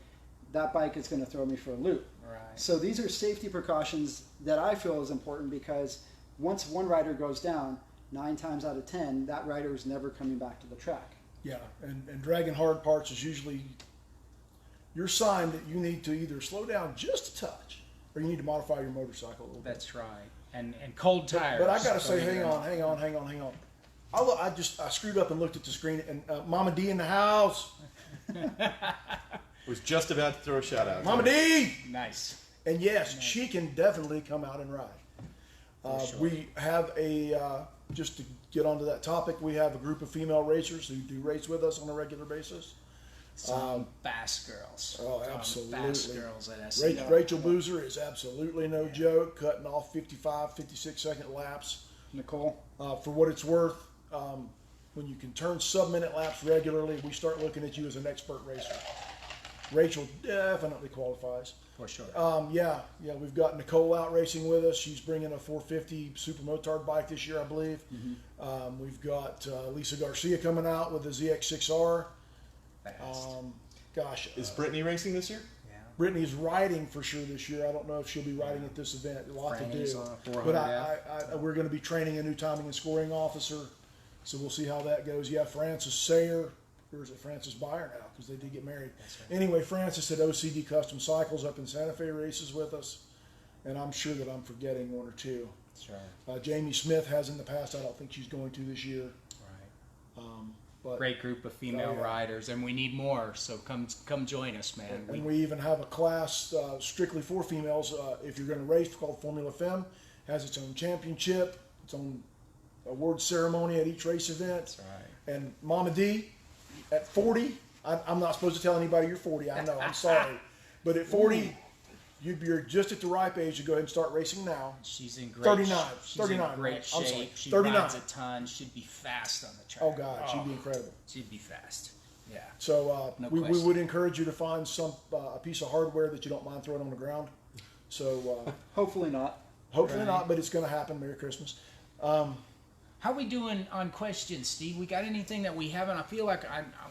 S3: that bike is going to throw me for a loop.
S2: Right.
S3: So these are safety precautions that I feel is important, because once one rider goes down, 9 times out of 10, that rider is never coming back to the track.
S4: Yeah, and dragging hard parts is usually your sign that you need to either slow down just a touch, or you need to modify your motorcycle a little bit.
S2: That's right. And cold tires.
S4: But I gotta
S2: So
S4: say, hang on. I screwed up and looked at the screen, and Mama D in the house.
S1: was just about to throw a shout out.
S4: Mama D!
S2: Nice.
S4: And yes, she can definitely come out and ride.
S2: Sure.
S4: We have just to get onto that topic, we have a group of female racers who do race with us on a regular basis.
S2: Some fast girls.
S4: Oh,
S2: Some
S4: absolutely.
S2: Fast girls at SMRI.
S4: Rachel Boozer is absolutely no joke, cutting off 55, 56-second laps.
S3: Nicole?
S4: For what it's worth, when you can turn sub-minute laps regularly, we start looking at you as an expert racer. Rachel definitely qualifies.
S2: For sure.
S4: Yeah, we've got Nicole out racing with us. She's bringing a 450 Super Motard bike this year, I believe.
S2: Mm-hmm.
S4: We've got Lisa Garcia coming out with the ZX6R.
S2: Fast.
S1: Is Brittany racing this year?
S2: Yeah.
S4: Brittany's riding for sure this year. I don't know if she'll be riding at this event. A lot
S2: Franny's
S4: to
S2: on
S4: do.
S2: a 400
S4: But we're going to be training a new timing and scoring officer, so we'll see how that goes. Yeah, Francis Sayer, or is it Francis Byer now, because they did get married.
S2: Right.
S4: Anyway, Francis at OCD Custom Cycles up in Santa Fe races with us, and I'm sure that I'm forgetting one or two.
S2: That's right.
S4: Jamie Smith has in the past. I don't think she's going to this year.
S2: Right.
S4: But
S2: Great group of female
S4: yeah.
S2: riders, and we need more. So come join us, man.
S4: And we even have a class strictly for females. If you're going to race, called Formula Femme, has its own championship, its own award ceremony at each race event.
S2: That's right.
S4: And Mama D, at 40, I'm not supposed to tell anybody you're 40. I know, I'm sorry, but at 40, you're just at the ripe age to go ahead and start racing now.
S2: She's in great
S4: 39.
S2: She's
S4: 39,
S2: in great
S4: right? I'm sorry,
S2: shape. She
S4: 39.
S2: rides a ton. She'd be fast on the track.
S4: Oh God, she'd be incredible.
S2: She'd be fast. Yeah.
S4: So
S2: No
S4: we
S2: question.
S4: would encourage you to find a piece of hardware that you don't mind throwing on the ground. So
S3: Hopefully not.
S4: hopefully
S2: Right.
S4: not, but it's going to happen. Merry Christmas.
S2: How we doing on questions, Steve? We got anything that we haven't? I feel like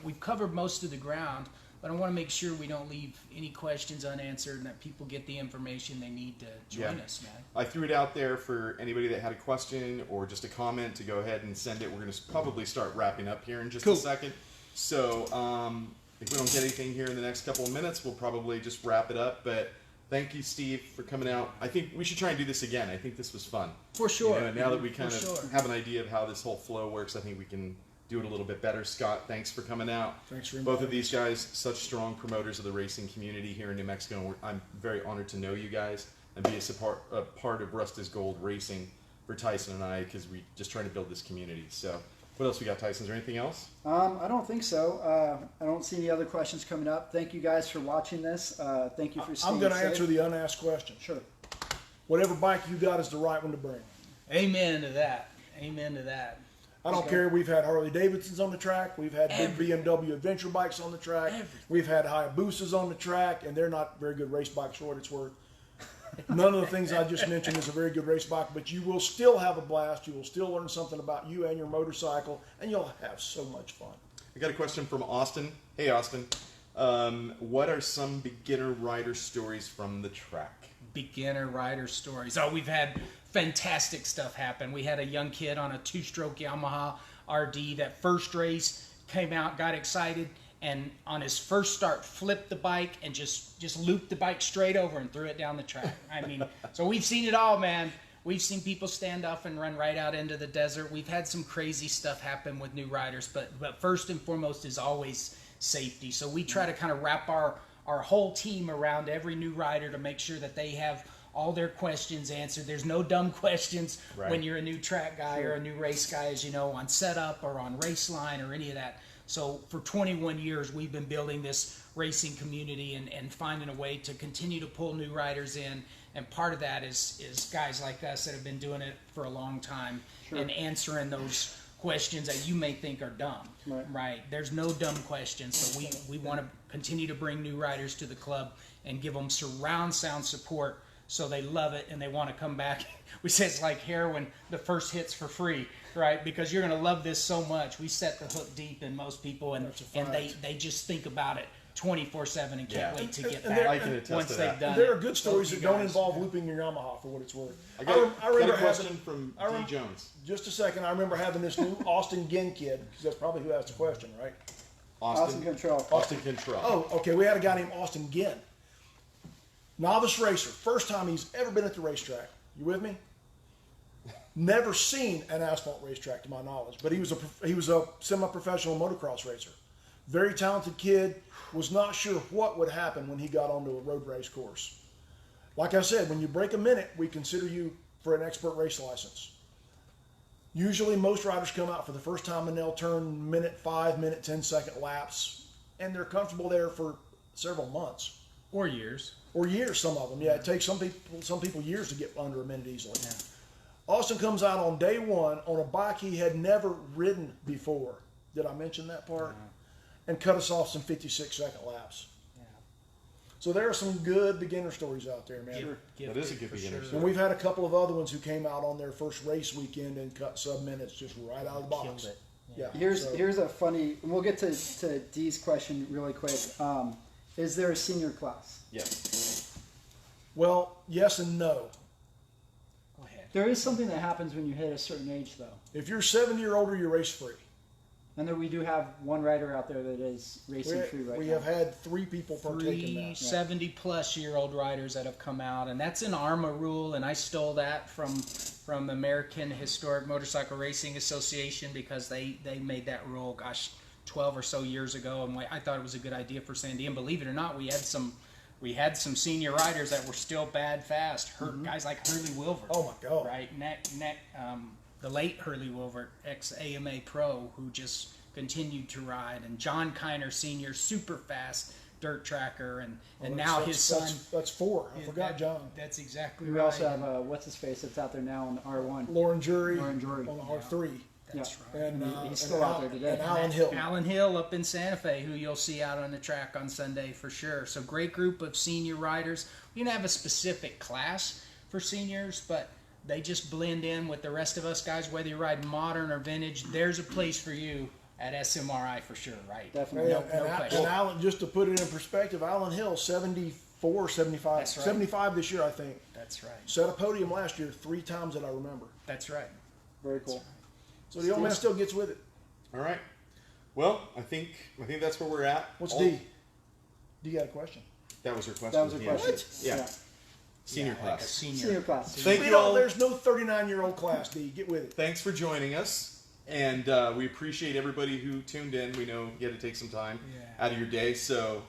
S2: we've covered most of the ground, but I want to make sure we don't leave any questions unanswered and that people get the information they need to join us, man.
S1: I threw it out there for anybody that had a question or just a comment to go ahead and send it. We're going to probably start wrapping up here in just a second. So if we don't get anything here in the next couple of minutes, we'll probably just wrap it up. But Thank you, Steve, for coming out. I think we should try and do this again. I think this was fun.
S2: For sure.
S1: You know, now that we kind of have an idea of how this whole flow works, I think we can do it a little bit better. Scott, thanks for coming out.
S4: Thanks for
S1: both of these guys, such strong promoters of the racing community here in New Mexico. And I'm very honored to know you guys and be a part of Rust is Gold Racing for Thaison and I, because we just trying to build this community. So what else we got, Thaison? Is there anything else?
S3: I don't think so. I don't see any other questions coming up. Thank you guys for watching this. Thank you for staying
S4: I'm going to
S3: safe.
S4: answer the unasked question.
S3: Sure.
S4: Whatever bike you got is the right one to bring.
S2: Amen to that. Amen to that.
S4: I don't care. We've had Harley Davidsons on the track. We've had big BMW adventure bikes on the track. We've had Hayabusas on the track, and they're not very good race bikes for what it's worth. None of the things I just mentioned is a very good race bike, but you will still have a blast. You will still learn something about you and your motorcycle, and you'll have so much fun.
S1: I got a question from Austin. Hey, Austin. What are some beginner rider stories from the track?
S2: Beginner rider stories. Oh, we've had fantastic stuff happen. We had a young kid on a 2-stroke Yamaha RD that first race came out, got excited, and on his first start flipped the bike and just looped the bike straight over and threw it down the track. I mean, so we've seen it all, man. We've seen people stand off and run right out into the desert. We've had some crazy stuff happen with new riders, but first and foremost is always safety. So we try to kind of wrap our whole team around every new rider to make sure that they have all their questions answered. There's no dumb questions when you're a new track guy or a new race guy, as you know, on setup or on race line or any of that. So for 21 years, we've been building this racing community and finding a way to continue to pull new riders in. And part of that is guys like us that have been doing it for a long time and answering those questions that you may think are dumb. Right? There's no dumb questions. So we want to continue to bring new riders to the club and give them surround sound support so they love it and they want to come back. We say it's like heroin, the first hit's for free, right? Because you're going to love this so much. We set the hook deep in most people, and they just think about it 24/7 and can't wait to get back
S1: I can attest
S2: once
S1: to
S2: they've
S1: that.
S2: done
S4: There
S2: it.
S4: are good stories that don't involve looping your Yamaha, for what it's worth.
S1: I got
S4: remember
S1: a question from D. Jones.
S4: Just a second. I remember having this new Austin Ginn kid, because that's probably who asked the question, right?
S3: Austin Control.
S1: Austin Control.
S4: Oh, okay. We had a guy named Austin Ginn. Novice racer. First time he's ever been at the racetrack. You with me? Never seen an asphalt racetrack to my knowledge, but he was a semi-professional motocross racer. Very talented kid. Was not sure what would happen when he got onto a road race course. Like I said, when you break a minute, we consider you for an expert race license. Usually most riders come out for the first time and they'll turn minute 5, minute 10-second laps, and they're comfortable there for several months.
S2: Or years.
S4: Or years, some of them. Yeah, it takes some people years to get under a minute easily. Yeah. Austin comes out on day one on a bike he had never ridden before. Did I mention that part? And cut us off some 56-second laps. Yeah. So there are some good beginner stories out there, man.
S1: That is a good beginner story.
S4: And we've had a couple of other ones who came out on their first race weekend and cut sub-minutes just right out of the box.
S2: Killed it.
S3: Yeah. Here's a funny, and we'll get to Dee's question really quick. Is there a senior class?
S1: Yes.
S4: Well, yes and no.
S2: Go ahead.
S3: There is something that happens when you hit a certain age, though.
S4: If you're 70 or older, you're race free.
S3: And then we do have one rider out there that is racing free right now.
S4: We have had 3 people partake in that.
S2: 70-plus-year-old riders that have come out, and that's an ARMA rule, and I stole that from American Historic Motorcycle Racing Association because they made that rule, 12 or so years ago, and I thought it was a good idea for Sandy. And believe it or not, we had some senior riders that were still bad fast. Guys like Hurley Wilver.
S4: Oh my God!
S2: Right, the late Hurley Wilver, ex-AMA Pro, who just continued to ride, and John Kiner Sr., super fast dirt tracker, and now his son.
S4: That's 4. I forgot John.
S2: That's exactly
S3: right. We also have what's his face that's out there now on the R1.
S4: Lauren Jury.
S3: On the
S4: R3.
S2: That's right.
S3: And he's still out there today.
S4: And Alan Hill.
S2: Alan Hill up in Santa Fe, who you'll see out on the track on Sunday for sure. So great group of senior riders. We don't have a specific class for seniors, but they just blend in with the rest of us guys. Whether you ride modern or vintage, there's a place for you at SMRI for sure, right?
S3: Definitely.
S2: No question.
S4: And Alan, just to put it in perspective, Alan Hill, 74, 75.
S2: That's right.
S4: 75 this year, I think.
S2: That's right.
S4: Set a podium last year 3 times that I remember.
S2: That's right.
S3: Very cool.
S4: So the old man still gets with it.
S1: All right. Well, I think that's where we're at.
S4: What's D? D got a question.
S1: That was her question.
S3: That was her
S1: Yeah.
S3: question.
S1: Yeah. Senior
S2: Like a
S1: class.
S3: Senior class.
S1: Thank
S4: We
S1: you
S4: don't,
S1: all.
S4: there's no 39-year-old class, D. Get with it.
S1: Thanks for joining us, and we appreciate everybody who tuned in. We know you had to take some time out of your day, so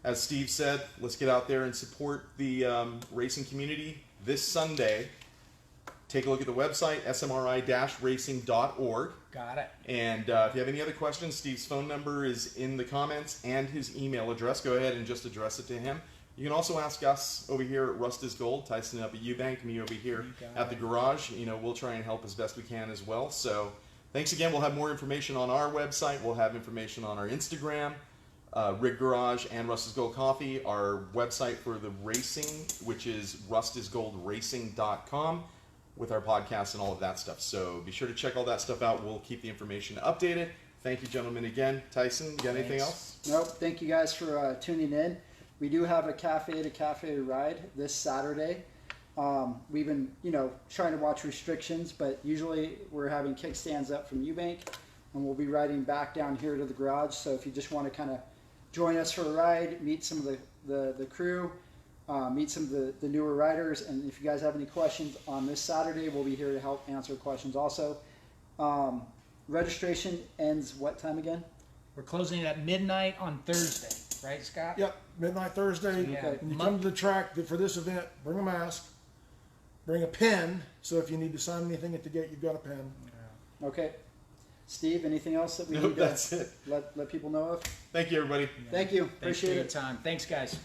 S1: as Steve said, let's get out there and support the racing community this Sunday. Take a look at the website, smri-racing.org.
S2: Got it.
S1: And if you have any other questions, Steve's phone number is in the comments and his email address. Go ahead and just address it to him. You can also ask us over here at Rust is Gold, Thaison up at Eubank, me over here at the garage. You know, we'll try and help as best we can as well. So thanks again. We'll have more information on our website. We'll have information on our Instagram, Rig Garage, and Rust is Gold Coffee. Our website for the racing, which is rustisgoldracing.com, with our podcast and all of that stuff. So be sure to check all that stuff out. We'll keep the information updated. Thank you, gentlemen, again. Thaison, you got anything else?
S3: Nope. Thank you guys for tuning in. We do have a cafe to ride this Saturday. We've been, trying to watch restrictions, but usually we're having kickstands up from Eubank, and we'll be riding back down here to the garage. So if you just want to kind of join us for a ride, meet some of the crew, meet some of the newer riders, and if you guys have any questions on this Saturday, we'll be here to help answer questions also. Registration ends what time again?
S2: We're closing it at midnight on Thursday, right, Scott?
S4: Yep, midnight Thursday.
S2: Yeah.
S4: When you come to the track for this event, bring a mask, bring a pen, so if you need to sign anything at the gate, you've got a pen.
S3: Okay. Steve, anything else that we
S1: Nope,
S3: need
S1: that's
S3: to
S1: it.
S3: let people know of?
S1: Thank you, everybody.
S3: Thank you.
S2: Thanks for
S3: Appreciate
S2: your
S3: it.
S2: time. Thanks, guys.